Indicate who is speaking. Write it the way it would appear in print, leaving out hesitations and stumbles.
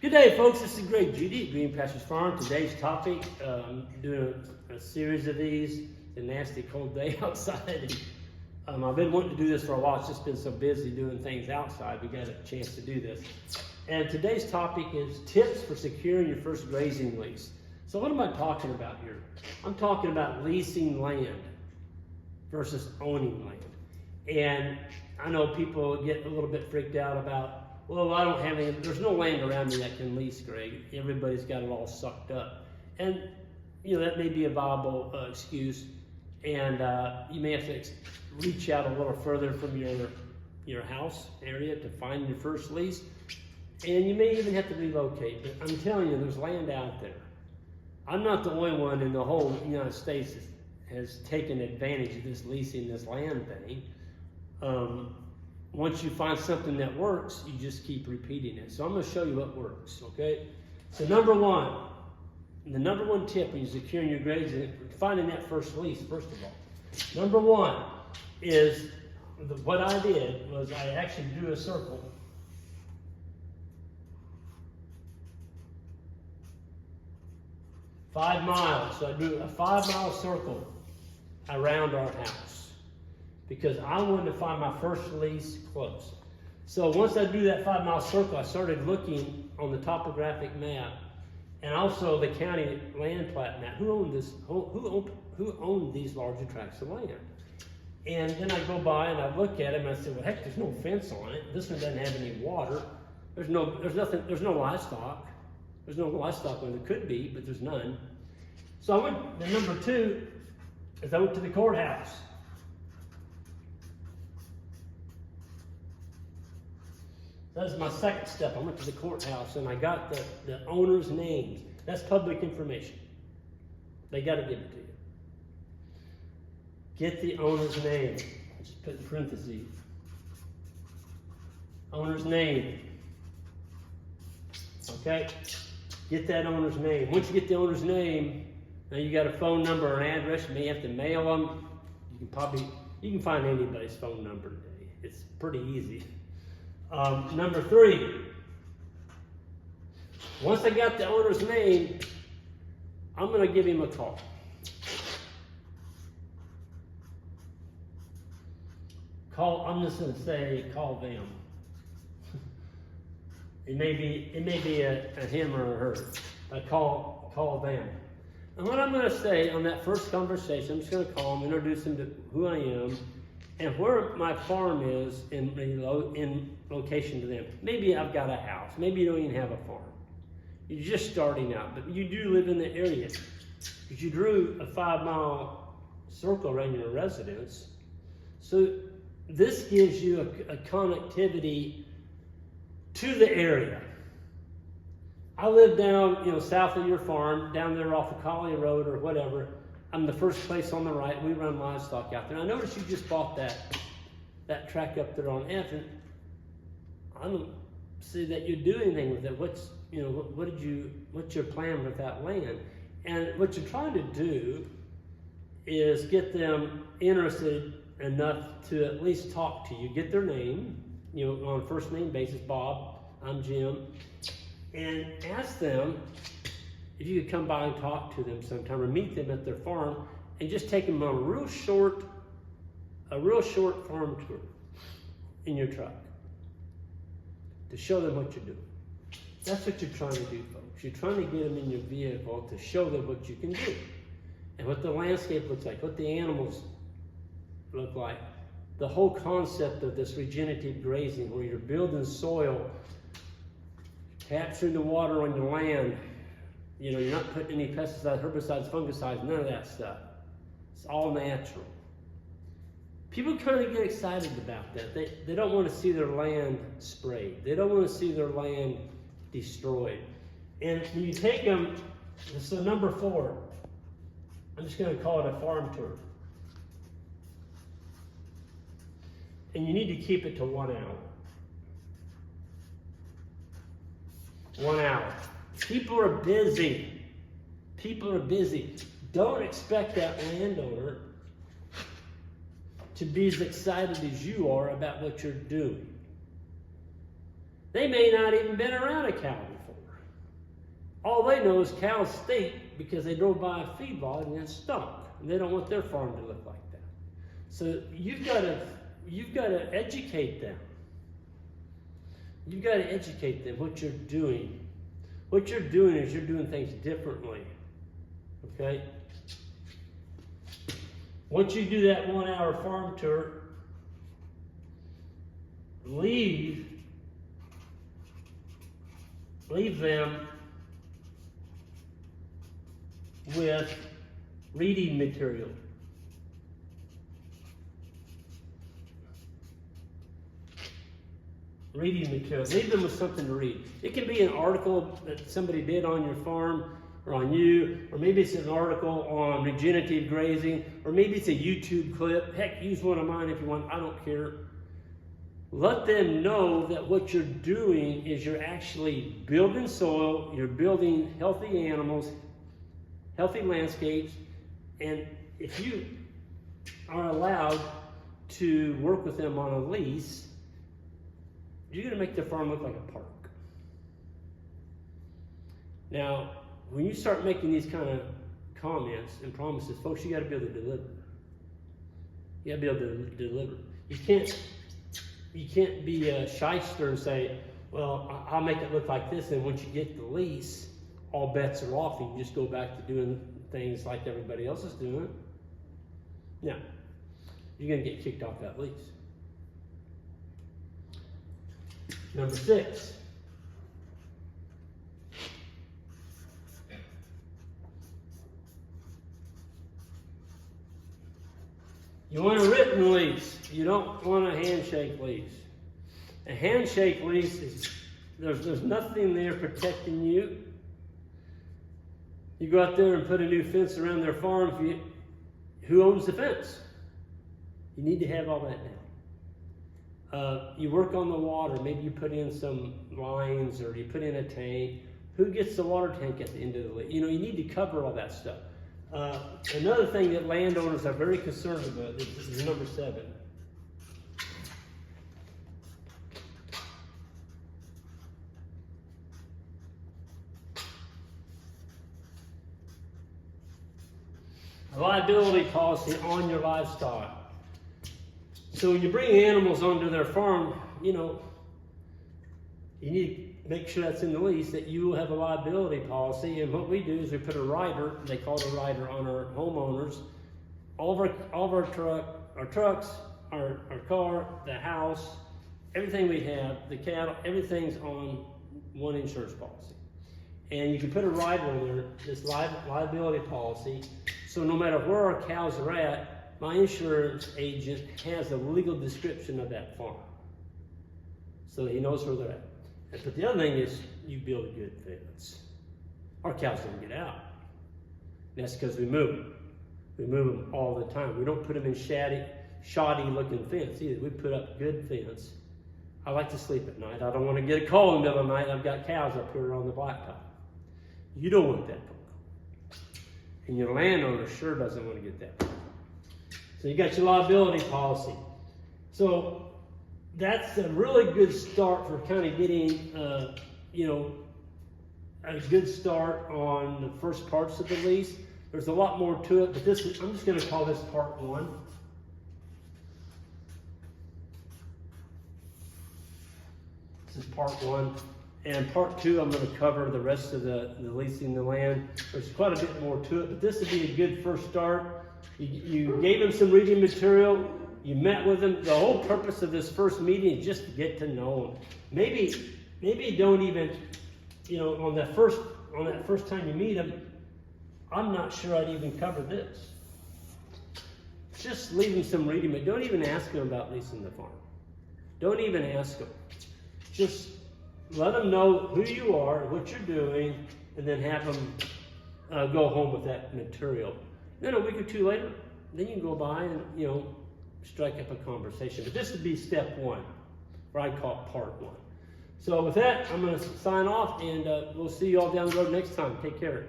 Speaker 1: Good day, folks. This is Greg Judy at Green Pastures Farm. Today's topic, I'm doing a series of these. It's a nasty cold day outside. I've been wanting to do this for a while. It's just been so busy doing things outside. We got a chance to do this. And today's topic is tips for securing your first grazing lease. So what am I talking about here? I'm talking about leasing land versus owning land. And I know people get a little bit freaked out about, well, I don't have any, there's no land around me that can lease, Greg. Everybody's got it all sucked up. And, you know, that may be a viable excuse. And you may have to reach out a little further from your house area to find your first lease. And you may even have to relocate. But I'm telling you, there's land out there. I'm not the only one in the whole United States that has taken advantage of this leasing this land thing. Once you find something that works, you just keep repeating it. So I'm going to show you what works, okay? So the number one tip when you're securing your grazing, finding that first lease, first of all. Number one is, what I did was I actually drew a circle. $5 miles. So I drew a 5-mile circle around our house, because I wanted to find my first lease close. So once I drew that 5-mile circle, I started looking on the topographic map and also the county land plat map. Who owned this? Who owned these larger tracts of land? And then I go by and I look at them and I say, well, heck, there's no fence on it. This one doesn't have any water. There's no livestock. There's no livestock when there could be, but there's none. So I went. The number two is I went to the courthouse. That was my second step. I went to the courthouse and I got the owner's names. That's public information. They got to give it to you. Get the owner's name. Just put in parentheses. Owner's name. Okay? Get that owner's name. Once you get the owner's name, now you got a phone number or an address. You may have to mail them. You can find anybody's phone number today. It's pretty easy. Number three, once I got the owner's name, I'm going to give him a call. I'm just going to say, call them. It may be a him or a her. Call them. And what I'm going to say on that first conversation, I'm just going to call them, introduce them to who I am, and where my farm is in location to them. Maybe I've got a house. Maybe you don't even have a farm. You're just starting out, but you do live in the area. Because you drew a 5-mile circle around your residence. So this gives you a connectivity to the area. I live down, south of your farm, down there off of Collier Road or whatever. I'm the first place on the right. We run livestock out there. And I noticed you just bought that tract up there on F, and I don't see that you do anything with it. What's your plan with that land? And what you're trying to do is get them interested enough to at least talk to you. Get their name, on a first name basis. Bob, I'm Jim, and ask them if you could come by and talk to them sometime or meet them at their farm and just take them on a real short farm tour in your truck to show them what you're doing. That's what you're trying to do, folks. You're trying to get them in your vehicle to show them what you can do and what the landscape looks like, what the animals look like. The whole concept of this regenerative grazing, where you're building soil, capturing the water on your land. You're not putting any pesticides, herbicides, fungicides, none of that stuff. It's all natural. People kind of get excited about that. They don't want to see their land sprayed. They don't want to see their land destroyed. And when you take them, so number 4, I'm just going to call it a farm tour. And you need to keep it to 1 hour. 1 hour. People are busy. Don't expect that landowner to be as excited as you are about what you're doing. They may not even been around a cow before. all they know is cows stink because they drove by a feedlot and it stunk. And they don't want their farm to look like that. So you've got to educate them. You've got to educate them what you're doing. What you're doing is you're doing things differently. Okay? Once you do that 1 hour farm tour, leave them with reading material. Reading material. Leave them with something to read. It can be an article that somebody did on your farm or on you, or maybe it's an article on regenerative grazing, or maybe it's a YouTube clip. Heck, use one of mine if you want. I don't care. Let them know that what you're doing is you're actually building soil, you're building healthy animals, healthy landscapes, and if you are allowed to work with them on a lease, you're going to make their farm look like a park. Now, when you start making these kind of comments and promises, folks, you got to be able to deliver. You got to be able to deliver. You can't be a shyster and say, well, I'll make it look like this, and once you get the lease, all bets are off, and you just go back to doing things like everybody else is doing. No, you're going to get kicked off that lease. Number 6. You want a written lease. You don't want a handshake lease. A handshake lease is, there's nothing there protecting you. You go out there and put a new fence around their farm. Who owns the fence? You need to have all that down. You work on the water. Maybe you put in some lines or you put in a tank. Who gets the water tank at the end of the lease? You need to cover all that stuff. Another thing that landowners are very concerned about is number 7. A liability policy on your livestock. So when you bring animals onto their farm, you need to make sure that's in the lease, that you will have a liability policy. And what we do is we put a rider, they call it a rider, on our homeowners. All of our trucks, our car, the house, everything we have, the cattle, everything's on one insurance policy. And you can put a rider on there, this liability policy, so no matter where our cows are at, my insurance agent has a legal description of that farm. So he knows where they're at. But the other thing is, you build a good fence. Our cows don't get out. That's because we move them. We move them all the time. We don't put them in shoddy looking fence either. We put up good fence. I like to sleep at night. I don't want to get a call in the middle of the night. I've got cows up here on the blacktop. You don't want that phone call. And your landowner sure doesn't want to get that phone call. So you got your liability policy. So that's a really good start for kind of getting, a good start on the first parts of the lease. There's a lot more to it, but I'm just going to call this part 1. This is part 1. And part 2, I'm going to cover the rest of the leasing the land. There's quite a bit more to it, but this would be a good first start. You gave them some reading material. You met with them. The whole purpose of this first meeting is just to get to know them. Maybe don't even, on that first time you meet them, I'm not sure I'd even cover this. Just leave them some reading, but don't even ask them about leasing the farm. Don't even ask them. Just let them know who you are, what you're doing, and then have them go home with that material. Then a week or 2 later, then you can go by and, strike up a conversation. But this would be step 1, or I call it part 1. So with that, I'm going to sign off, and we'll see you all down the road next time. Take care.